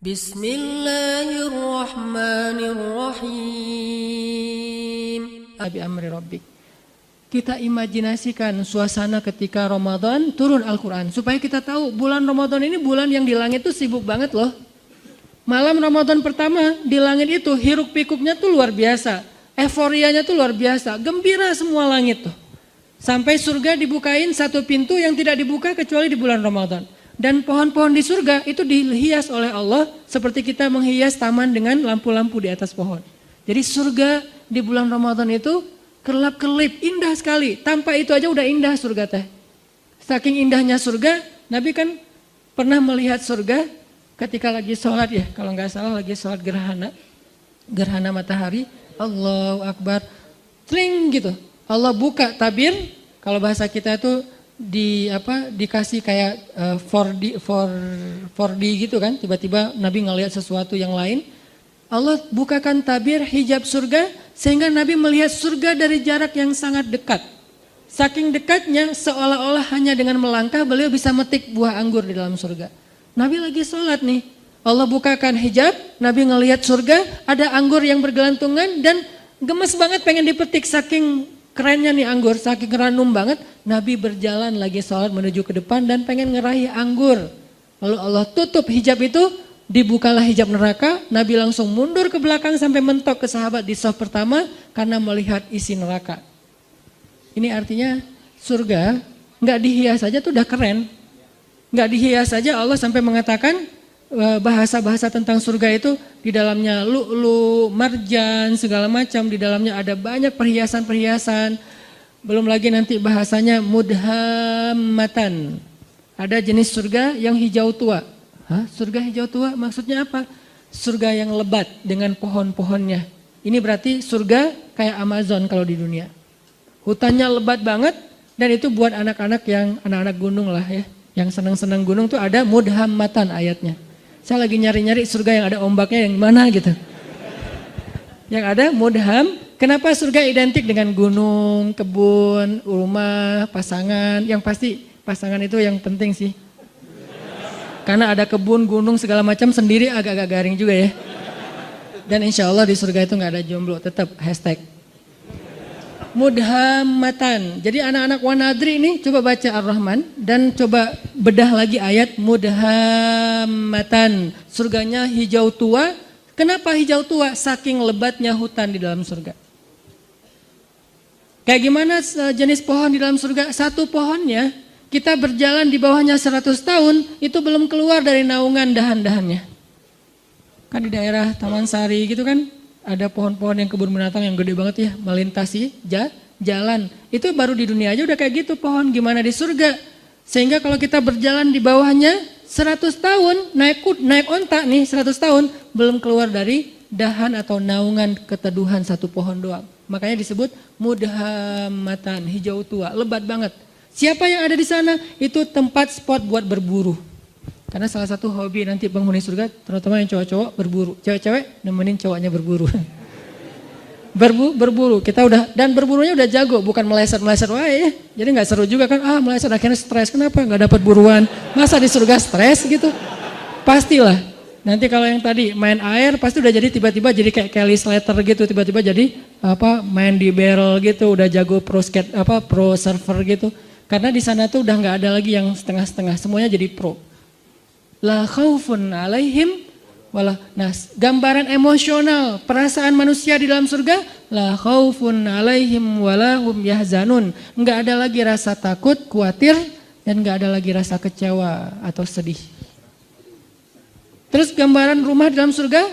Bismillahirrahmanirrahim. Abi amri rabbik. Kita imajinasikan suasana ketika Ramadan turun Al-Quran. Supaya kita tahu bulan Ramadan ini bulan yang di langit itu sibuk banget loh. Malam Ramadan pertama di langit itu hiruk pikuknya tuh luar biasa. Euforianya tuh luar biasa. Gembira semua langit tuh. Sampai surga dibukain satu pintu yang tidak dibuka kecuali di bulan Ramadan. Dan pohon-pohon di surga itu dihias oleh Allah seperti kita menghias taman dengan lampu-lampu di atas pohon. Jadi surga di bulan Ramadan itu kelap-kelip, indah sekali. Tanpa itu aja udah indah surga teh. Saking indahnya surga, Nabi kan pernah melihat surga ketika lagi sholat ya. Kalau nggak salah lagi sholat gerhana matahari. Allahu Akbar, tring gitu. Allah buka tabir, kalau bahasa kita itu dikasih kayak 4D gitu kan. Tiba-tiba Nabi ngelihat sesuatu yang lain. Allah bukakan tabir hijab surga sehingga Nabi melihat surga dari jarak yang sangat dekat. Saking dekatnya seolah-olah hanya dengan melangkah beliau bisa metik buah anggur di dalam surga. Nabi lagi sholat nih, Allah bukakan hijab, Nabi ngelihat surga, ada anggur yang bergelantungan dan gemes banget pengen dipetik saking kerennya nih anggur, saking ranum banget. Nabi berjalan lagi sholat menuju ke depan dan pengen ngeraih anggur. Lalu Allah tutup hijab itu, dibukalah hijab neraka, Nabi langsung mundur ke belakang sampai mentok ke sahabat di shaf pertama karena melihat isi neraka. Ini artinya surga nggak dihias saja tuh udah keren. Nggak dihias saja Allah sampai mengatakan bahasa-bahasa tentang surga itu di dalamnya lu'lu, marjan, segala macam, di dalamnya ada banyak perhiasan-perhiasan. Belum lagi nanti bahasanya mudhammatan. Ada jenis surga yang hijau tua. Hah? Surga hijau tua maksudnya apa? Surga yang lebat dengan pohon-pohonnya. Ini berarti surga kayak Amazon kalau di dunia. Hutannya lebat banget dan itu buat anak-anak yang anak-anak gunung lah ya. Yang senang-senang gunung tuh ada mudhammatan ayatnya. Saya lagi nyari-nyari surga yang ada ombaknya yang mana gitu. Yang ada mudham. Kenapa surga identik dengan gunung, kebun, rumah, pasangan. Yang pasti pasangan itu yang penting sih. Karena ada kebun, gunung segala macam sendiri agak-agak garing juga ya. Dan insya Allah di surga itu gak ada jomblo, tetap hashtag. Mudhammatan. Jadi anak-anak wanadri ini coba baca Ar-Rahman dan coba bedah lagi ayat mudhammatan. Surganya hijau tua. Kenapa hijau tua? Saking lebatnya hutan di dalam surga. Kayak gimana jenis pohon di dalam surga? Satu pohonnya kita berjalan di bawahnya 100 tahun itu belum keluar dari naungan dahan-dahannya. Kan di daerah Taman Sari gitu kan. Ada pohon-pohon yang kebun binatang yang gede banget ya, melintasi jalan. Itu baru di dunia aja udah kayak gitu pohon, gimana di surga. Sehingga kalau kita berjalan di bawahnya 100 tahun, naik onta nih 100 tahun, belum keluar dari dahan atau naungan keteduhan satu pohon doang. Makanya disebut mudhammatan, hijau tua, lebat banget. Siapa yang ada di sana? Itu tempat spot buat berburu. Karena salah satu hobi nanti penghuni surga, terutama yang cowok-cowok berburu. Cewek-cewek nemenin cowoknya berburu. Berburu, kita udah, dan berburunya udah jago, bukan meleset-meleset wae ya. Jadi gak seru juga kan, meleset akhirnya stres, kenapa gak dapat buruan. Masa di surga stres gitu? Pastilah, nanti kalau yang tadi main air pasti udah jadi tiba-tiba jadi kayak Kelly Slater gitu, tiba-tiba jadi main di barrel gitu, udah jago pro surfer gitu. Karena di sana tuh udah gak ada lagi yang setengah-setengah, semuanya jadi pro. La khaufun alaihim wala. Nah, gambaran emosional perasaan manusia di dalam surga, la khaufun alaihim wala hum yahzanun. Enggak ada lagi rasa takut, khawatir, dan enggak ada lagi rasa kecewa atau sedih. Terus gambaran rumah di dalam surga,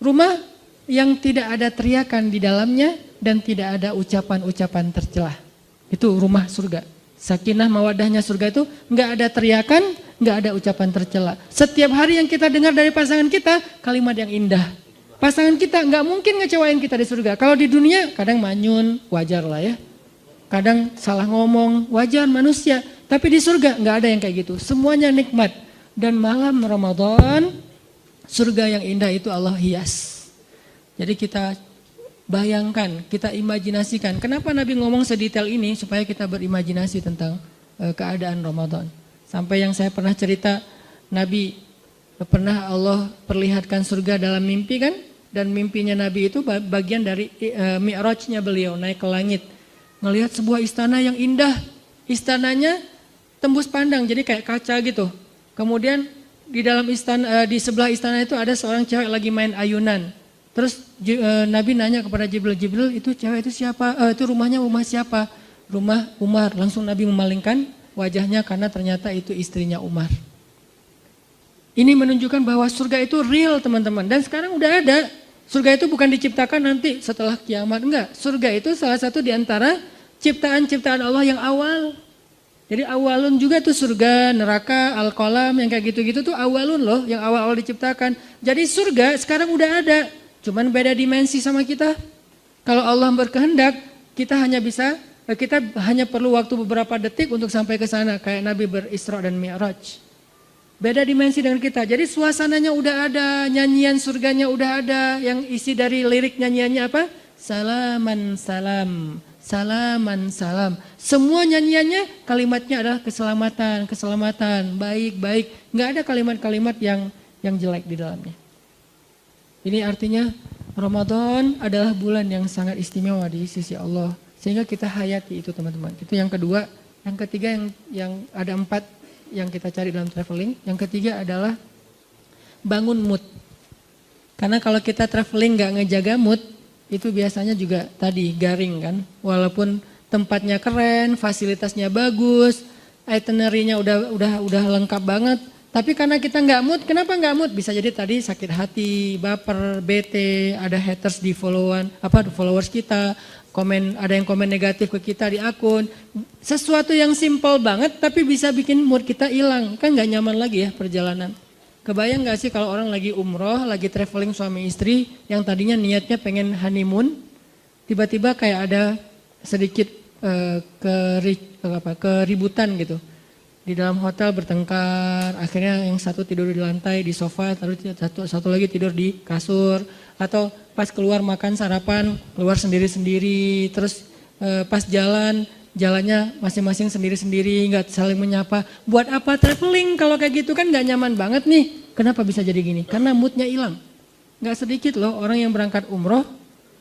rumah yang tidak ada teriakan di dalamnya dan tidak ada ucapan-ucapan tercelah. Itu rumah surga. Sakinah mawadahnya surga itu enggak ada teriakan, enggak ada ucapan tercela. Setiap hari yang kita dengar dari pasangan kita, kalimat yang indah. Pasangan kita enggak mungkin ngecewain kita di surga. Kalau di dunia kadang manyun, wajar lah ya. Kadang salah ngomong, wajar manusia. Tapi di surga enggak ada yang kayak gitu. Semuanya nikmat. Dan malam Ramadan, surga yang indah itu Allah hias. Jadi kita bayangkan, kita imajinasikan. Kenapa Nabi ngomong sedetail ini? Supaya kita berimajinasi tentang keadaan Ramadan. Sampai yang saya pernah cerita, Nabi pernah Allah perlihatkan surga dalam mimpi kan? Dan mimpinya Nabi itu bagian dari Mi'rajnya beliau naik ke langit. Ngelihat sebuah istana yang indah. Istananya tembus pandang jadi kayak kaca gitu. Kemudian di dalam istana, di sebelah istana itu ada seorang cewek lagi main ayunan. Terus Nabi nanya kepada Jibril, itu cewek itu siapa? Itu rumah siapa? Rumah Umar. Langsung Nabi memalingkan wajahnya karena ternyata itu istrinya Umar. Ini menunjukkan bahwa surga itu real teman-teman. Dan sekarang udah ada. Surga itu bukan diciptakan nanti setelah kiamat. Enggak. Surga itu salah satu di antara ciptaan-ciptaan Allah yang awal. Jadi awalun juga tuh surga, neraka, al-qalam yang kayak gitu-gitu tuh awalun loh. Yang awal-awal diciptakan. Jadi surga sekarang udah ada. Cuman beda dimensi sama kita. Kalau Allah berkehendak kita hanya perlu waktu beberapa detik untuk sampai ke sana. Kayak Nabi berisra dan Mi'raj. Beda dimensi dengan kita. Jadi suasananya udah ada, nyanyian surganya udah ada, yang isi dari lirik nyanyiannya apa? Salaman salam, salaman salam. Semua nyanyiannya kalimatnya adalah keselamatan, keselamatan, baik, baik. Nggak ada kalimat-kalimat yang jelek di dalamnya. Ini artinya Ramadan adalah bulan yang sangat istimewa di sisi Allah. Sehingga kita hayati itu teman-teman. Itu yang kedua. Yang ketiga yang ada 4 yang kita cari dalam traveling. Yang ketiga adalah bangun mood. Karena kalau kita traveling gak ngejaga mood, itu biasanya juga tadi garing kan. Walaupun tempatnya keren, fasilitasnya bagus, itinerary-nya udah lengkap banget. Tapi karena kita gak mood, kenapa gak mood? Bisa jadi tadi sakit hati, baper, bete, ada haters di followers kita. Ada yang komen negatif ke kita di akun. Sesuatu yang simple banget tapi bisa bikin mood kita hilang. Kan gak nyaman lagi ya perjalanan. Kebayang gak sih kalau orang lagi umroh, lagi traveling suami istri yang tadinya niatnya pengen honeymoon, tiba-tiba kayak ada sedikit keributan gitu. Di dalam hotel bertengkar, akhirnya yang satu tidur di lantai di sofa, satu lagi tidur di kasur, atau pas keluar makan sarapan keluar sendiri-sendiri, terus pas jalannya masing-masing sendiri-sendiri, nggak saling menyapa. Buat apa traveling kalau kayak gitu kan nggak nyaman banget nih. Kenapa bisa jadi gini? Karena moodnya hilang. Nggak sedikit loh orang yang berangkat umroh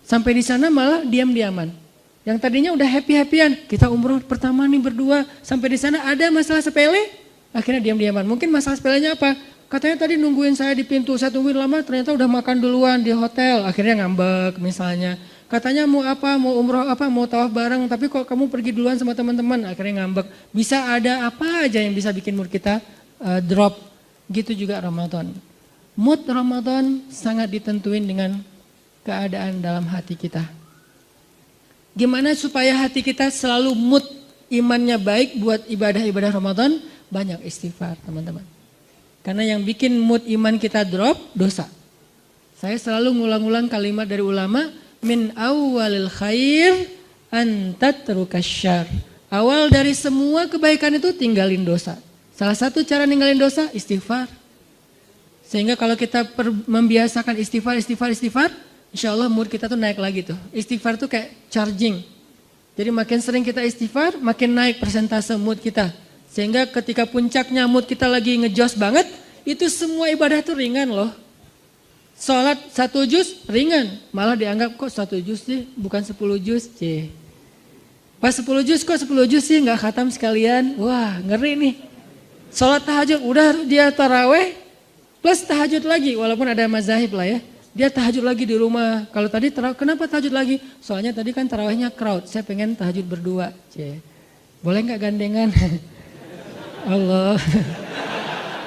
sampai di sana malah diam-diaman. Yang tadinya udah happy-happyan, kita umroh pertama nih berdua, sampai di sana ada masalah sepele, akhirnya diam-diaman. Mungkin masalah sepelenya apa? Katanya tadi nungguin saya di pintu, saya tungguin lama, ternyata udah makan duluan di hotel, akhirnya ngambek misalnya. Katanya mau apa, mau umroh apa, mau tawaf bareng, tapi kok kamu pergi duluan sama teman-teman, akhirnya ngambek. Bisa ada apa aja yang bisa bikin mood kita drop. Gitu juga Ramadan. Mood Ramadan sangat ditentuin dengan keadaan dalam hati kita. Gimana supaya hati kita selalu mood imannya baik buat ibadah-ibadah Ramadan? Banyak istighfar teman-teman. Karena yang bikin mood iman kita drop, dosa. Saya selalu ngulang-ulang kalimat dari ulama, min awwalil khair an tatrukas syarr. Awal dari semua kebaikan itu tinggalin dosa. Salah satu cara ninggalin dosa, istighfar. Sehingga kalau kita membiasakan istighfar, insya Allah mood kita tuh naik lagi tuh. Istighfar tuh kayak charging. Jadi makin sering kita istighfar, makin naik persentase mood kita. Sehingga ketika puncaknya mood kita lagi ngejos banget, itu semua ibadah tuh ringan loh. Sholat 1 juz ringan, malah dianggap kok 1 juz sih, bukan 10 juz. Pas 10 juz kok 10 juz sih gak khatam sekalian. Wah ngeri nih. Sholat tahajud udah dia taraweh plus tahajud lagi, walaupun ada mazahib lah ya. Dia tahajud lagi di rumah. Kalau tadi kenapa tahajud lagi? Soalnya tadi kan tarawihnya crowd. Saya pengen tahajud berdua. Boleh nggak gandengan? Allah.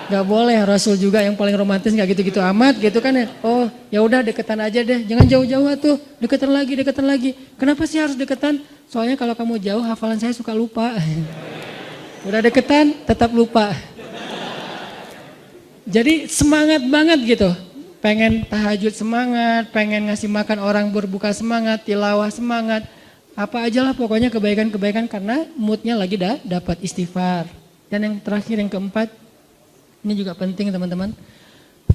Nggak boleh. Rasul juga yang paling romantis nggak gitu-gitu amat gitu kan ya. Oh ya udah deketan aja deh. Jangan jauh-jauh tuh. Deketan lagi. Kenapa sih harus deketan? Soalnya kalau kamu jauh hafalan saya suka lupa. Udah deketan tetap lupa. Jadi semangat banget gitu. Pengen tahajud semangat, pengen ngasih makan orang berbuka semangat, tilawah semangat. Apa aja lah pokoknya kebaikan-kebaikan karena moodnya lagi dapat istighfar. Dan yang terakhir yang keempat, ini juga penting teman-teman.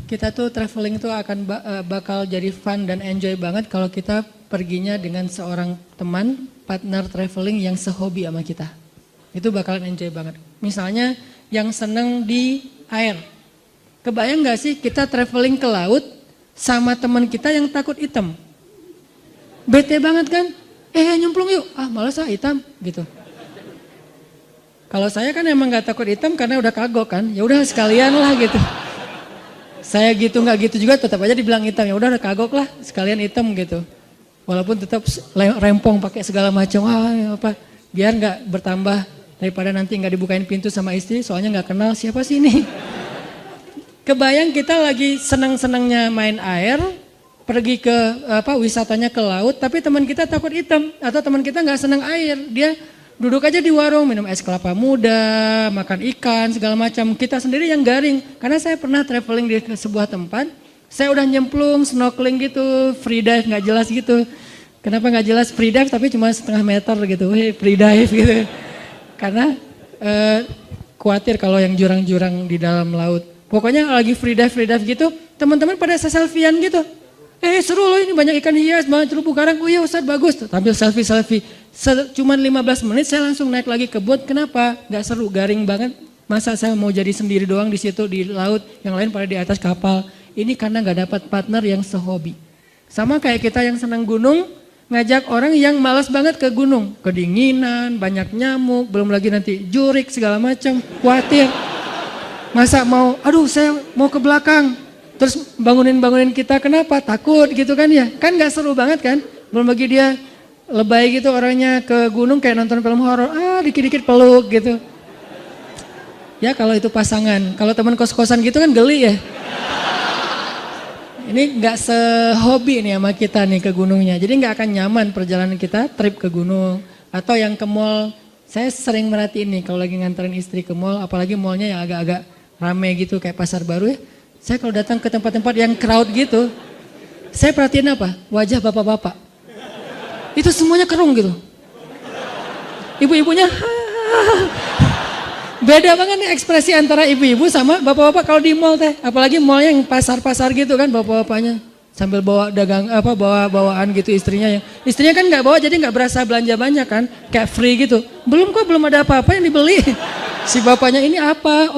Kita tuh traveling tuh akan bakal jadi fun dan enjoy banget kalau kita perginya dengan seorang teman, partner traveling yang sehobi sama kita. Itu bakalan enjoy banget. Misalnya yang seneng di air. Kebayang gak sih kita traveling ke laut sama teman kita yang takut hitam? Bete banget kan? Nyemplung yuk. Malas hitam gitu. Kalau saya kan emang gak takut hitam karena udah kagok kan. Ya udah sekalian lah gitu. Saya gitu nggak gitu juga tetap aja dibilang hitam. Ya udah kagok lah sekalian hitam gitu. Walaupun tetap rempong pakai segala macam. Biar nggak bertambah daripada nanti nggak dibukain pintu sama istri. Soalnya nggak kenal siapa sih ini. Kebayang kita lagi senang-senangnya main air, pergi ke wisatanya ke laut, tapi teman kita takut hitam atau teman kita nggak senang air, dia duduk aja di warung minum es kelapa muda, makan ikan segala macam. Kita sendiri yang garing, karena saya pernah traveling di sebuah tempat, saya udah nyemplung, snorkeling gitu, free dive nggak jelas gitu. Kenapa nggak jelas free dive tapi cuma setengah meter gitu, free dive gitu. Karena khawatir kalau yang jurang-jurang di dalam laut. Pokoknya lagi free dive gitu, teman-teman pada selfie-an gitu. Seru loh ini banyak ikan hias, banyak terumbu karang. Oh iya Ustaz bagus, tampil selfie. Cuman 15 menit saya langsung naik lagi ke boat. Kenapa? Gak seru, garing banget. Masa saya mau jadi sendiri doang di situ di laut, yang lain pada di atas kapal. Ini karena gak dapat partner yang sehobi. Sama kayak kita yang senang gunung, ngajak orang yang malas banget ke gunung. Kedinginan, banyak nyamuk, belum lagi nanti jurik segala macam, khawatir. Masa saya mau ke belakang, terus bangunin kita, kenapa? Takut gitu kan ya, kan gak seru banget kan, belum lagi dia lebay gitu orangnya ke gunung kayak nonton film horor, dikit-dikit peluk gitu. Ya kalau itu pasangan, kalau teman kos-kosan gitu kan geli ya. Ini gak sehobi nih sama kita nih ke gunungnya, jadi gak akan nyaman perjalanan kita trip ke gunung. Atau yang ke mall, saya sering merhatiin nih kalau lagi nganterin istri ke mall, apalagi mallnya yang agak-agak rame gitu kayak pasar baru ya. Saya kalau datang ke tempat-tempat yang crowd gitu, saya perhatiin apa? Wajah bapak-bapak. Itu semuanya kerung gitu. Ibu-ibunya, beda banget nih ekspresi antara ibu-ibu sama bapak-bapak kalau di mall teh. Apalagi mall yang pasar-pasar gitu kan bapak-bapaknya. Sambil bawa bawaan gitu istrinya. Istrinya kan gak bawa jadi gak berasa belanja banyak kan. Kayak free gitu. Belum ada apa-apa yang dibeli. Si bapaknya ini apa?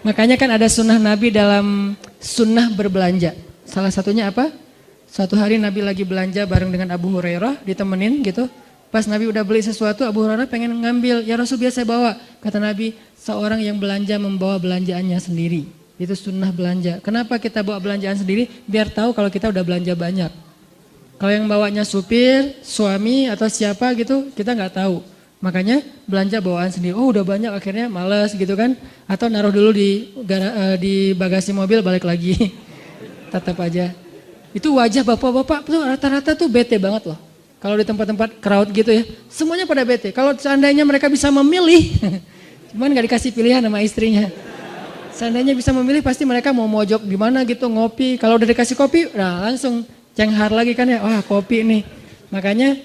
Makanya kan ada sunnah Nabi dalam sunnah berbelanja. Salah satunya apa? Suatu hari Nabi lagi belanja bareng dengan Abu Hurairah, ditemenin gitu. Pas Nabi udah beli sesuatu, Abu Hurairah pengen ngambil. Ya Rasul biasa bawa. Kata Nabi, seorang yang belanja membawa belanjaannya sendiri. Itu sunnah belanja. Kenapa kita bawa belanjaan sendiri? Biar tahu kalau kita udah belanja banyak. Kalau yang bawanya supir, suami atau siapa gitu, kita nggak tahu. Makanya belanja bawaan sendiri. Udah banyak akhirnya males gitu kan. Atau naruh dulu di bagasi mobil balik lagi. Tetap aja. Itu wajah bapak-bapak tuh rata-rata tuh bete banget loh. Kalau di tempat-tempat crowd gitu ya. Semuanya pada bete. Kalau seandainya mereka bisa memilih. Cuman gak dikasih pilihan sama istrinya. Seandainya bisa memilih pasti mereka mau mojok di mana gitu ngopi. Kalau udah dikasih kopi langsung cenghar lagi kan ya. Wah kopi nih. Makanya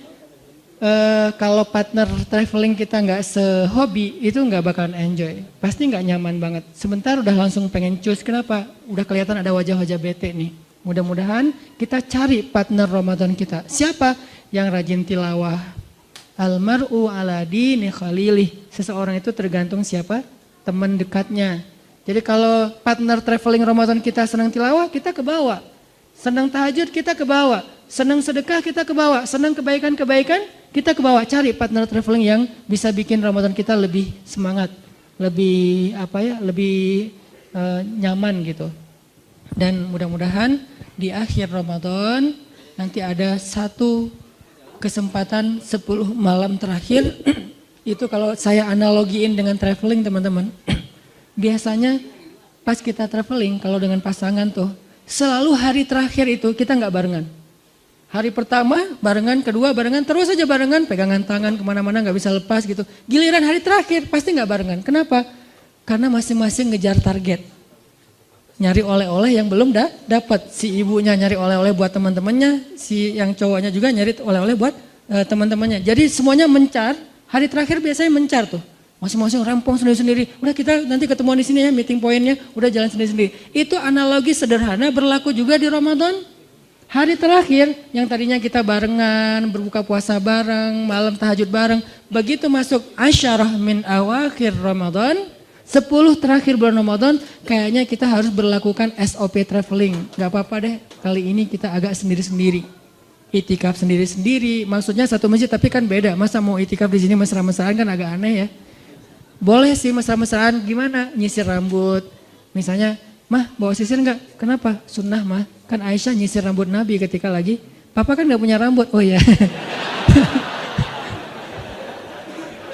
kalau partner traveling kita nggak sehobi itu nggak bakalan enjoy, pasti nggak nyaman banget. Sebentar udah langsung pengen cus, kenapa? Udah kelihatan ada wajah-wajah bete nih. Mudah-mudahan kita cari partner Ramadan kita. Siapa yang rajin tilawah? Almar'u ala dini khalilih. Seseorang itu tergantung siapa teman dekatnya. Jadi kalau partner traveling Ramadan kita senang tilawah, kita ke bawah. Senang tahajud kita ke bawah. Senang sedekah kita ke bawah. Senang kebaikan-kebaikan kita ke bawah. Cari partner traveling yang bisa bikin Ramadan kita lebih semangat, lebih lebih nyaman gitu. Dan mudah-mudahan di akhir Ramadan nanti ada satu kesempatan 10 malam terakhir. Itu kalau saya analogiin dengan traveling teman-teman. Biasanya pas kita traveling kalau dengan pasangan tuh selalu hari terakhir itu kita nggak barengan. Hari pertama barengan, kedua barengan, terus aja barengan, pegangan tangan kemana-mana nggak bisa lepas gitu. Giliran hari terakhir pasti nggak barengan. Kenapa? Karena masing-masing ngejar target. Nyari oleh-oleh yang belum dapat. Si ibunya nyari oleh-oleh buat teman-temannya, si yang cowoknya juga nyari oleh-oleh buat teman-temannya. Jadi semuanya mencar. Hari terakhir biasanya mencar tuh. Masing-masing rampung sendiri-sendiri. Udah kita nanti ketemuan di sini ya, meeting pointnya. Udah jalan sendiri-sendiri. Itu analogi sederhana berlaku juga di Ramadan. Hari terakhir yang tadinya kita barengan, berbuka puasa bareng, malam tahajud bareng. Begitu masuk asyarah min awakhir Ramadan, 10 terakhir bulan Ramadan kayaknya kita harus berlakukan SOP traveling. Gak apa-apa deh, kali ini kita agak sendiri-sendiri. Itikaf sendiri-sendiri, maksudnya satu masjid tapi kan beda. Masa mau itikaf di sini mesra-mesraan kan agak aneh ya. Boleh sih mesra-mesraan, gimana? Nyisir rambut. Misalnya, mah bawa sisir enggak? Kenapa? Sunnah mah. Kan Aisyah nyisir rambut Nabi ketika lagi, papa kan gak punya rambut. Oh ya.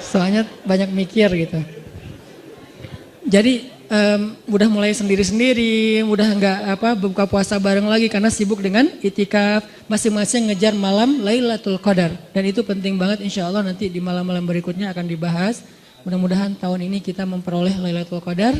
Soalnya banyak mikir gitu. Jadi udah mulai sendiri-sendiri, udah nggak buka puasa bareng lagi karena sibuk dengan itikaf, masing-masing ngejar malam Lailatul Qadar. Dan itu penting banget, insya Allah nanti di malam-malam berikutnya akan dibahas. Mudah-mudahan tahun ini kita memperoleh Lailatul Qadar,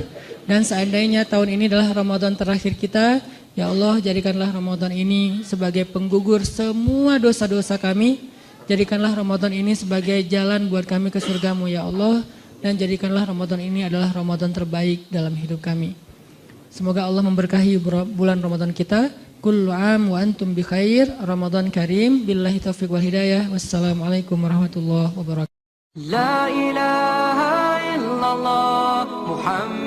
dan seandainya tahun ini adalah Ramadan terakhir kita, ya Allah jadikanlah Ramadan ini sebagai penggugur semua dosa-dosa kami. Jadikanlah Ramadan ini sebagai jalan buat kami ke surgamu ya Allah. Dan jadikanlah Ramadan ini adalah Ramadan terbaik dalam hidup kami. Semoga Allah memberkahi bulan Ramadan kita. Kullu am wa antum bi khair. Ramadan karim. Billahi taufiq wal hidayah. Wassalamualaikum warahmatullahi wabarakatuh. La ilaha illallah Muhammad